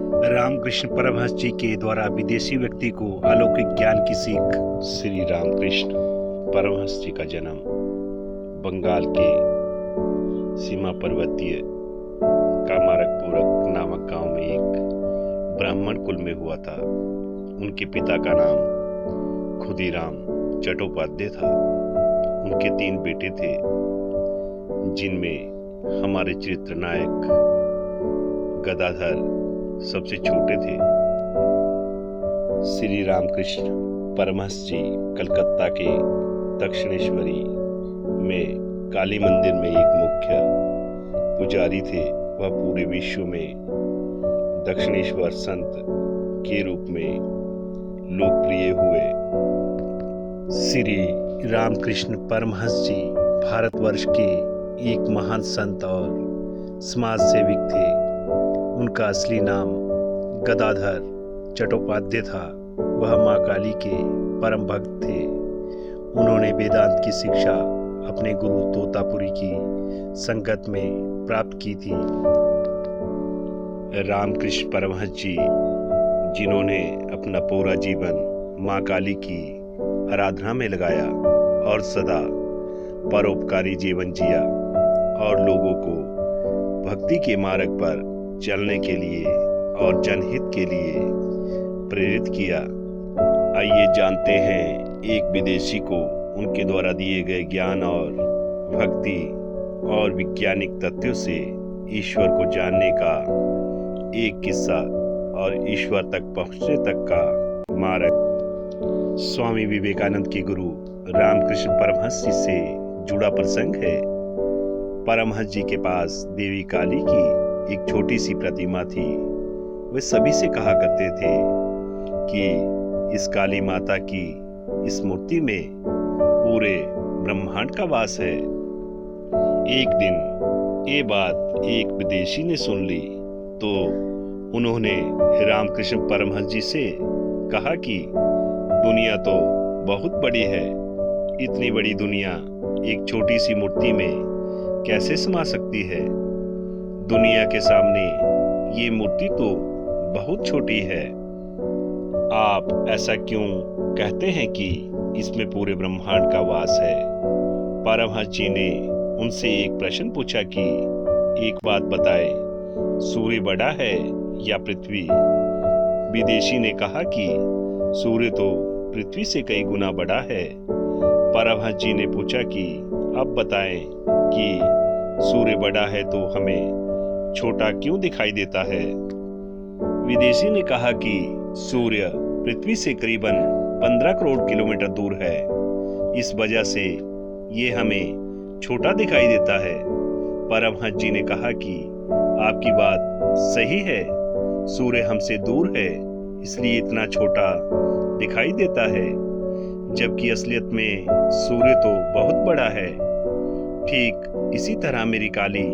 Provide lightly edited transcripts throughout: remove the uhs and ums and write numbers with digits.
रामकृष्ण परमहंस जी के द्वारा विदेशी व्यक्ति को अलौकिक ज्ञान की सीख। श्री रामकृष्ण परमहंस जी का जन्म बंगाल के सीमा पर्वतीय कामारकपुरक नामक गांव में एक ब्राह्मण कुल में हुआ था। उनके पिता का नाम खुदीराम चट्टोपाध्याय था। उनके 3 बेटे थे, जिनमें हमारे चरित्र नायक गदाधर सबसे छोटे थे। श्री रामकृष्ण परमहंस जी कलकत्ता के दक्षिणेश्वरी में काली मंदिर में एक मुख्य पुजारी थे। वह पूरे विश्व में दक्षिणेश्वर संत के रूप में लोकप्रिय हुए। श्री रामकृष्ण परमहंस जी भारतवर्ष के एक महान संत और समाज सेवक थे। उनका असली नाम गदाधर चट्टोपाध्याय था। वह मां काली के परम भक्त थे। उन्होंने वेदांत की शिक्षा अपने गुरु तोतापुरी की संगत में प्राप्त की थी। रामकृष्ण परमहंस जी, जिन्होंने अपना पूरा जीवन मां काली की आराधना में लगाया और सदा परोपकारी जीवन जिया और लोगों को भक्ति के मार्ग पर चलने के लिए और जनहित के लिए प्रेरित किया। आइए जानते हैं एक विदेशी को उनके द्वारा दिए गए ज्ञान और भक्ति और वैज्ञानिक तथ्यों से ईश्वर को जानने का एक किस्सा और ईश्वर तक पहुंचने तक का मार्ग। स्वामी विवेकानंद के गुरु रामकृष्ण परमहंस जी से जुड़ा प्रसंग है। परमहंस जी के पास देवी काली की एक छोटी सी प्रतिमा थी। वे सभी से कहा करते थे कि इस काली माता की इस मूर्ति में पूरे ब्रह्मांड का वास है। एक दिन ये बात एक विदेशी ने सुन ली तो उन्होंने रामकृष्ण परमहंस जी से कहा कि दुनिया तो बहुत बड़ी है, इतनी बड़ी दुनिया एक छोटी सी मूर्ति में कैसे समा सकती है। दुनिया के सामने ये मूर्ति तो बहुत छोटी है। आप ऐसा क्यों कहते हैं कि इसमें पूरे ब्रह्मांड का वास है। परमहंस जी ने उनसे एक प्रश्न पूछा कि एक बात बताए, सूर्य बड़ा है या पृथ्वी। विदेशी ने कहा कि सूर्य तो पृथ्वी से कई गुना बड़ा है। परमहंस जी ने पूछा कि अब बताएं कि सूर्य बड़ा है तो हमें छोटा क्यों दिखाई देता है। विदेशी ने कहा कि सूर्य पृथ्वी से करीबन 15 करोड़ किलोमीटर दूर है, इस वजह से ये हमें छोटा दिखाई देता है। परमहंस जी ने कहा कि आपकी बात सही है, सूर्य हमसे दूर है इसलिए इतना छोटा दिखाई देता है, जबकि असलियत में सूर्य तो बहुत बड़ा है। ठीक इसी तरह मेरी काली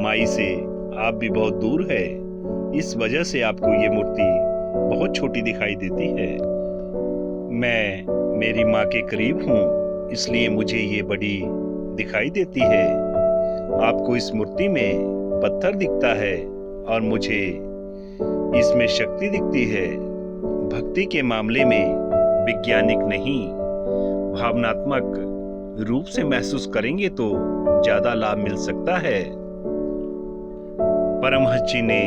माई से आप भी बहुत दूर है, इस वजह से आपको ये मूर्ति बहुत छोटी दिखाई देती है। मैं मेरी माँ के करीब हूँ इसलिए मुझे ये बड़ी दिखाई देती है। आपको इस मूर्ति में पत्थर दिखता है और मुझे इसमें शक्ति दिखती है। भक्ति के मामले में वैज्ञानिक नहीं, भावनात्मक रूप से महसूस करेंगे तो ज्यादा लाभ मिल सकता है। परमहंस जी ने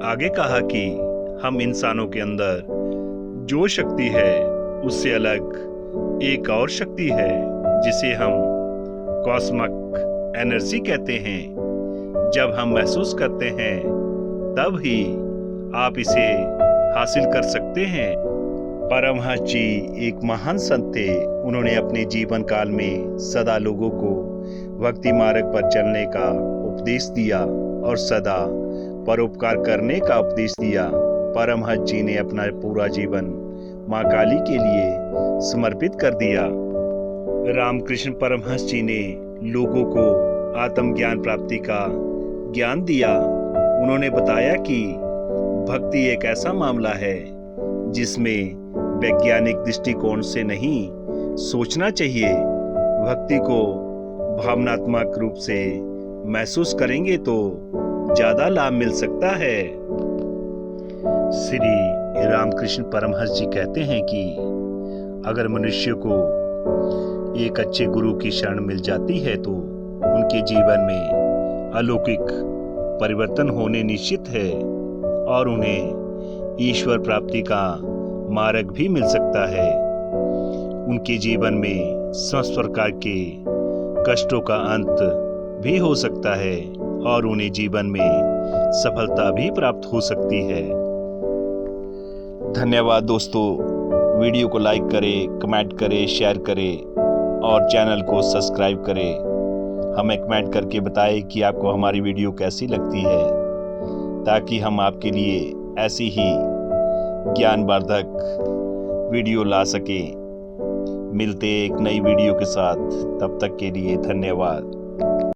आगे कहा कि हम इंसानों के अंदर जो शक्ति है उससे अलग एक और शक्ति है जिसे हम कॉस्मिक एनर्जी कहते हैं। जब हम महसूस करते हैं तब ही आप इसे हासिल कर सकते हैं। परमहंस जी एक महान संत थे। उन्होंने अपने जीवन काल में सदा लोगों को भक्ति मार्ग पर चलने का उपदेश दिया और सदा परोपकार करने का उपदेश दिया। परमहंस जी ने अपना पूरा जीवन मां काली के लिए समर्पित कर दिया। रामकृष्ण परमहंस जी ने लोगों को आत्मज्ञान प्राप्ति का ज्ञान दिया। उन्होंने बताया कि भक्ति एक ऐसा मामला है जिसमें वैज्ञानिक दृष्टिकोण से नहीं सोचना चाहिए। भक्ति को भावनात्मक रूप से महसूस करेंगे तो ज्यादा लाभ मिल सकता है। श्री रामकृष्ण परमहंस जी कहते हैं कि अगर मनुष्य को एक अच्छे गुरु की शरण मिल जाती है तो उनके जीवन में अलौकिक परिवर्तन होने निश्चित है और उन्हें ईश्वर प्राप्ति का मार्ग भी मिल सकता है। उनके जीवन में समस्त प्रकार के कष्टों का अंत भी हो सकता है और उन्हें जीवन में सफलता भी प्राप्त हो सकती है। धन्यवाद दोस्तों। वीडियो को लाइक करें, कमेंट करें, शेयर करें और चैनल को सब्सक्राइब करें। हमें कमेंट करके बताएं कि आपको हमारी वीडियो कैसी लगती है, ताकि हम आपके लिए ऐसी ही ज्ञानवर्धक वीडियो ला सकें। मिलते एक नई वीडियो के साथ, तब तक के लिए धन्यवाद।